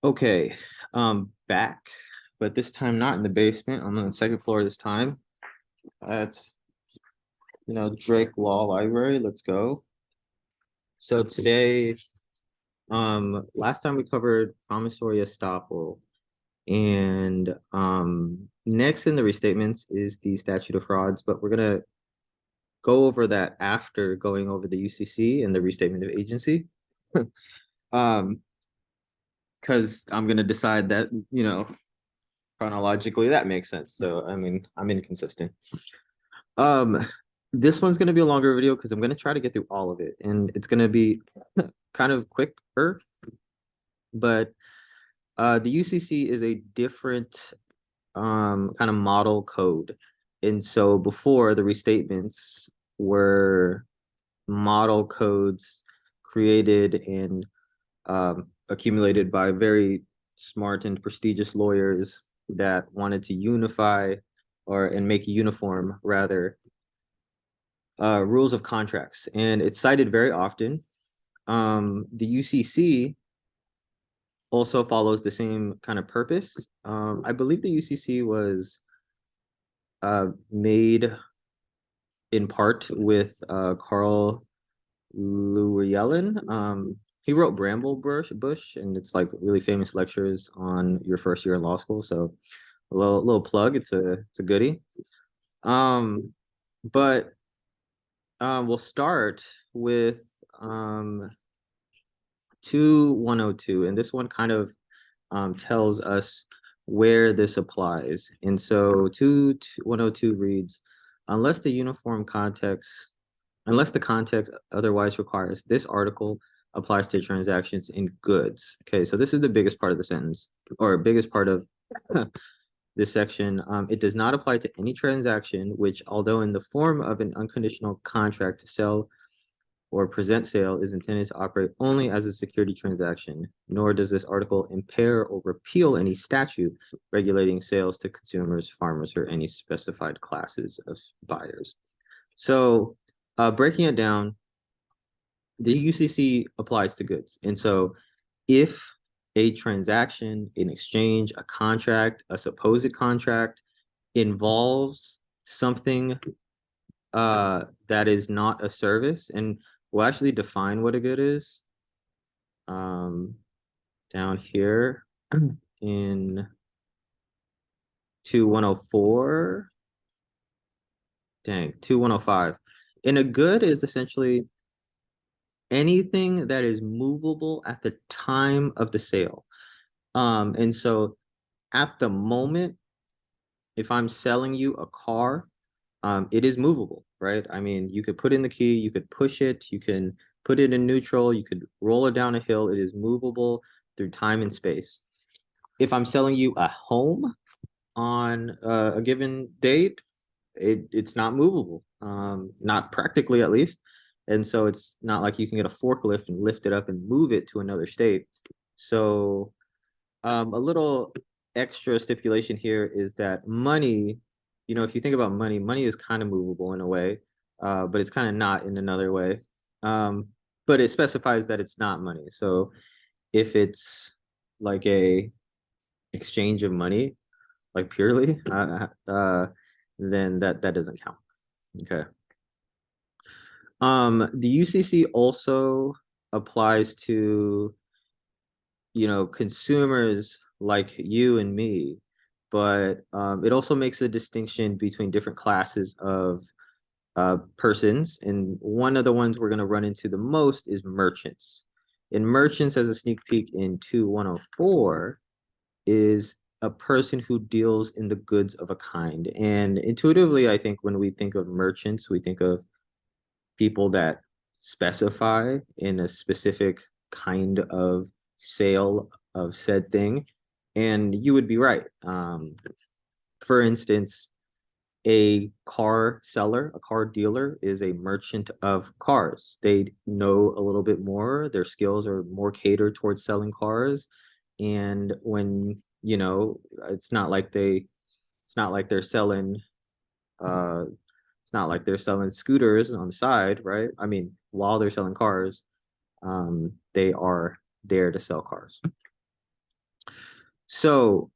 Okay, back, but this time not in the basement. I'm on the second floor this time at, Drake Law Library. Let's go. So today, last time we covered promissory estoppel, and next in the restatements is the statute of frauds, but we're gonna go over that after going over the UCC and the restatement of agency. Um, because I'm gonna decide that, chronologically that makes sense. So I mean, I'm inconsistent. Um, this one's gonna be a longer video because I'm gonna try to get through all of it, and it's gonna be kind of quicker. But the UCC is a different kind of model code, and so before the restatements were model codes created and accumulated by very smart and prestigious lawyers that wanted to unify and make uniform rather rules of contracts, and it's cited very often. The UCC also follows the same kind of purpose. I believe the UCC was made in part with Carl Llewellyn. He wrote Bush, and it's like really famous lectures on your first year in law school. So a little plug. It's a goodie. Um, but we'll start with um 2102, and this one kind of tells us where this applies. And so 2102 reads, unless the uniform context, unless the context otherwise requires, this article applies to transactions in goods. Okay, so this is the biggest part of the sentence, or biggest part of this section. It does not apply to any transaction which, although in the form of an unconditional contract to sell or present sale, is intended to operate only as a security transaction, nor does this article impair or repeal any statute regulating sales to consumers, farmers, or any specified classes of buyers. So, breaking it down, the UCC applies to goods. And so, if a transaction, an exchange, a contract, a supposed contract involves something that is not a service, and we'll actually define what a good is um down here in 2104. Dang, 2105. And a good is essentially anything that is movable at the time of the sale. And so at the moment, if I'm selling you a car, it is movable, right? I mean, you could put in the key, you could push it, you can put it in neutral, you could roll it down a hill. It is movable through time and space. If I'm selling you a home on a given date, it's not movable, not practically at least. And so it's not like you can get a forklift and lift it up and move it to another state. So a little extra stipulation here is that money, if you think about money, money is kind of movable in a way, but it's kind of not in another way. Um, but it specifies that it's not money. So if it's like a exchange of money, like purely, then that doesn't count. Okay. The UCC also applies to, consumers like you and me, but it also makes a distinction between different classes of persons. And one of the ones we're going to run into the most is merchants. And merchants, as a sneak peek in 2104, is a person who deals in the goods of a kind. And intuitively, I think when we think of merchants, we think of people that specify in a specific kind of sale of said thing. And you would be right. For instance, a car seller, a car dealer is a merchant of cars. They know a little bit more. Their skills are more catered towards selling cars. And when, it's not like they're selling uh it's not like they're selling scooters on the side, right? I mean, while they're selling cars, they are there to sell cars. So,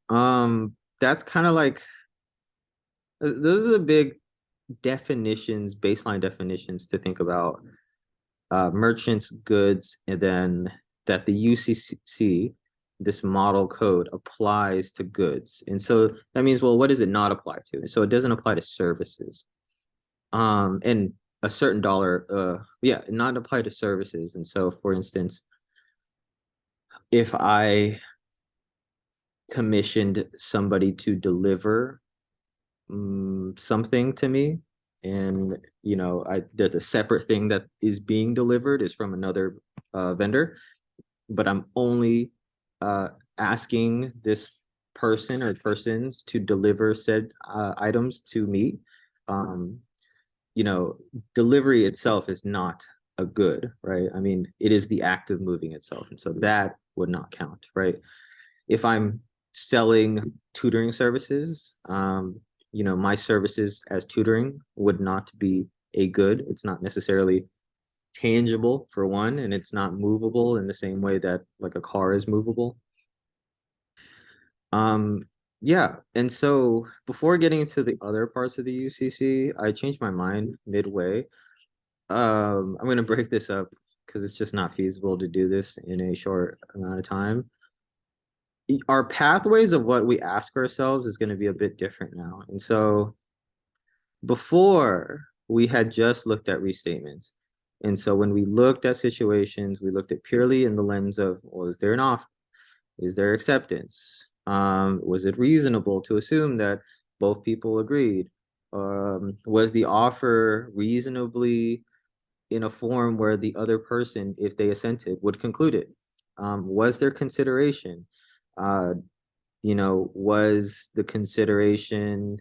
that's kind of like those are the big definitions, baseline definitions to think about merchants, goods, and then that the UCC, this model code, applies to goods. And so that means, well, what does it not apply to? And so it doesn't apply to services. And a certain dollar, yeah, not apply to services. And so, for instance, if I commissioned somebody to deliver something to me, and the separate thing that is being delivered is from another vendor, but I'm only uh, asking this person or persons to deliver said items to me. Um, you know, Delivery itself is not a good, right? I mean, it is the act of moving itself, and so that would not count, right? If I'm selling tutoring services, my services as tutoring would not be a good. It's not necessarily tangible for one, and it's not movable in the same way that like a car is movable. Um, yeah, and so before getting into the other parts of the UCC, I changed my mind midway. I'm going to break this up because it's just not feasible to do this in a short amount of time. Our pathways of what we ask ourselves is going to be a bit different now. And so before we had just looked at restatements. And so when we looked at situations, we looked at purely in the lens of, well, is there an offer? Is there acceptance? Was it reasonable to assume that both people agreed? Was the offer reasonably in a form where the other person, if they assented, would conclude it? Was there consideration? Uh, was the consideration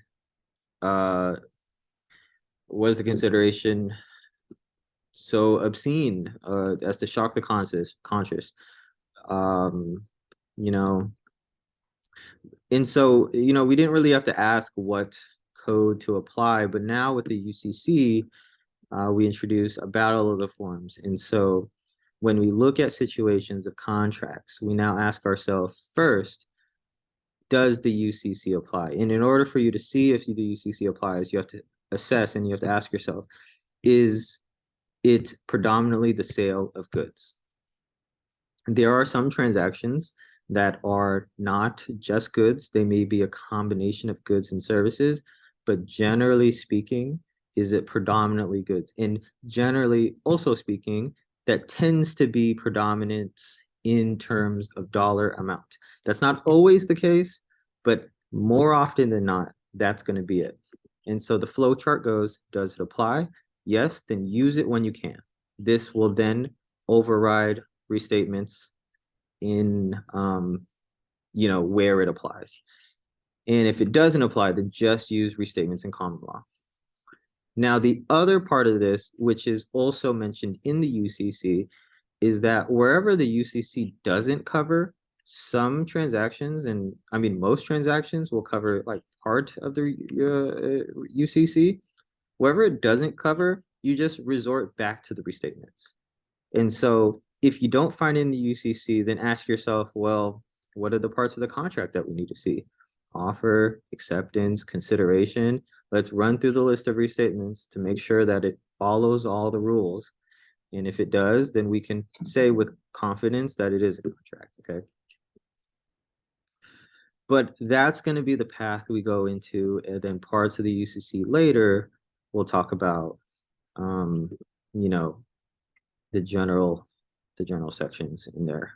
uh so obscene as to shock the conscious? Um, you know, and so, we didn't really have to ask what code to apply, but now with the UCC, we introduce a battle of the forms. And so when we look at situations of contracts, we now ask ourselves first, does the UCC apply? And in order for you to see if the UCC applies, you have to assess and you have to ask yourself, is it predominantly the sale of goods? There are some transactions that are not just goods. They may be a combination of goods and services, but generally speaking, is it predominantly goods? And generally also speaking, that tends to be predominant in terms of dollar amount. That's not always the case, but more often than not, that's going to be it. And so the flow chart goes, does it apply? Yes, then use it when you can. This will then override restatements in where it applies. And if it doesn't apply, then just use restatements in common law. Now, the other part of this, which is also mentioned in the UCC, is that wherever the UCC doesn't cover some transactions, and I mean, most transactions will cover like part of the UCC, wherever it doesn't cover, you just resort back to the restatements. And so if you don't find it in the UCC, then ask yourself, well, what are the parts of the contract that we need to see? Offer, acceptance, consideration. Let's run through the list of restatements to make sure that it follows all the rules. And if it does, then we can say with confidence that it is a contract, okay? But that's going to be the path we go into, and then parts of the UCC later, we'll talk about, you know, the general sections in there.